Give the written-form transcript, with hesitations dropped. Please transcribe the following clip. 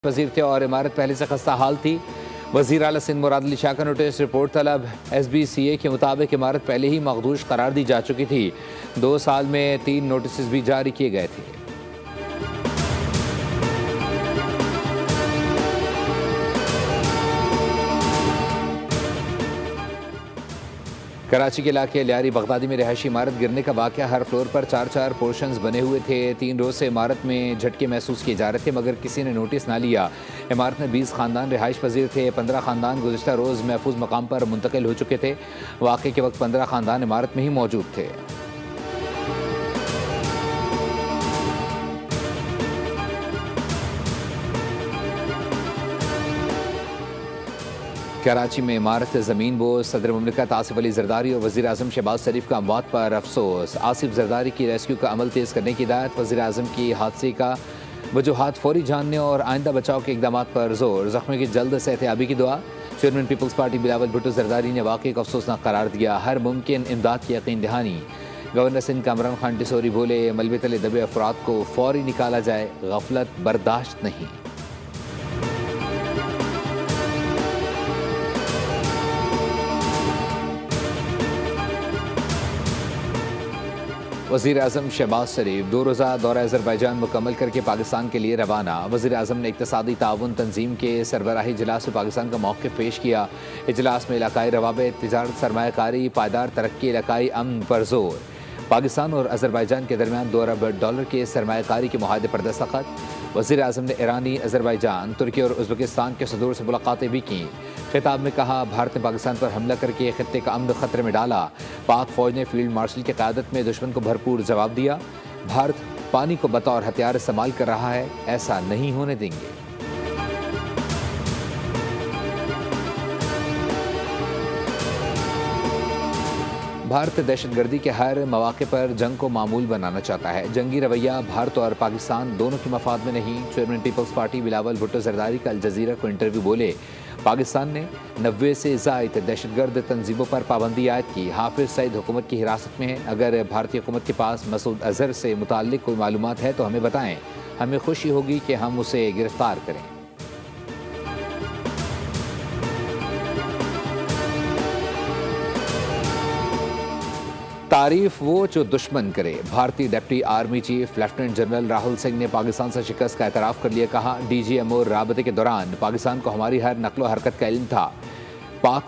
वजीर थे और इमारत पहले से खस्ता हाल थी। वजीर आला सिंध मुराद अली शाह का नोटिस रिपोर्ट तलब। SBCA के मुताबिक इमारत पहले ही मखदूश करार दी जा चुकी थी। 2 साल में 3 नोटिस भी जारी किए गए थे। कराची के इलाके लियारी बगदादी में रहायशी इमारत गिरने का वाक़या। हर फ्लोर पर 4-4 पोर्शंस बने हुए थे। 3 रोज़ से इमारत में झटके महसूस किए जा रहे थे मगर किसी ने नोटिस ना लिया। इमारत में 20 ख़ानदान रिहाइश पजीर थे। 15 ख़ानदान गुज़िश्ता रोज़ महफूज मकाम पर मुंतकिल हो चुके थे। वाक़े के वक्त 15 ख़ानदान इमारत में ही मौजूद थे। कराची में इमारत ज़मीन बोझ। सदर मुमलिकत आसिफ अली जरदारी और वज़ीर आज़म शहबाज शरीफ का अमवात पर अफसोस। आसिफ जरदारी की रेस्क्यू का अमल तेज़ करने की हिदायत। वज़ीर आज़म की हादसे का वजूहात फौरी जानने और आइंदा बचाव के इक़दाम पर जोर। ज़ख्मी की जल्द सेहतयाबी की दुआ। Chairman people's party Bilawal Bhutto Zardari ने वाक़े को अफसोसनाक करार दिया। हर मुमकिन इमदाद की यकीन दहानी। गवर्नर सिंध कामरान खान टिसोरी बोले, मलबे तले दबे अफराद को फौरी निकाला जाए, गफलत बर्दाश्त नहीं। वज़ीर आज़म शहबाज शरीफ 2 रोज़ा दौरा अज़रबैजान मुकम्मल करके पाकिस्तान के लिए रवाना। वज़ीर आज़म ने इक़्तिसादी ताउन तंजीम के सरबराही इजलास में पाकिस्तान का मौक़िफ़ पेश किया। इजलास में इलाकाई रवाबित, तिजारत, सरमायाकारी, पायदार तरक्की, इलाकाई अमन पर जोर। पाकिस्तान और अज़रबैजान के दरमियान $2 अरब के सरमायाकारी के मुआहदे पर दस्तखत। वज़ीर आज़म ने ईरानी, अज़रबैजान, तुर्की और उज़्बेकिस्तान के सदूर से मुलाकातें भी की। खिताब में कहा, भारत ने पाकिस्तान पर हमला करके खित्ते का अमन खतरे में डाला। पाक फौज ने फील्ड मार्शल की क़यादत में दुश्मन को भरपूर जवाब दिया। भारत पानी को बतौर हथियार इस्तेमाल कर रहा है, ऐसा नहीं होने देंगे। भारत दहशतगर्दी के हर मौके पर जंग को मामूल बनाना चाहता है। जंगी रवैया भारत और पाकिस्तान दोनों के मफाद में नहीं। Chairman people's party Bilawal Bhutto Zardari का अल जज़ीरा को इंटरव्यू बोले, पाकिस्तान ने 90 से ज़ायद दहशतगर्द तंजीमों पर पाबंदी आयद की। हाफिज सईद हुकूमत की हिरासत में है। अगर भारतीय हुकूमत के पास मसूद अजहर से मुताल्लिक कोई मालूमात है तो हमें बताएं। हमें खुशी होगी कि हम उसे गिरफ्तार करें। तारीफ वो जो दुश्मन करे। भारतीय deputy army chief lieutenant general Rahul Singh ने पाकिस्तान से शिकस्त का एतराफ़ कर लिया। कहा, DGMO राबते के दौरान पाकिस्तान को हमारी हर नकलो हरकत का इल्म था। पाक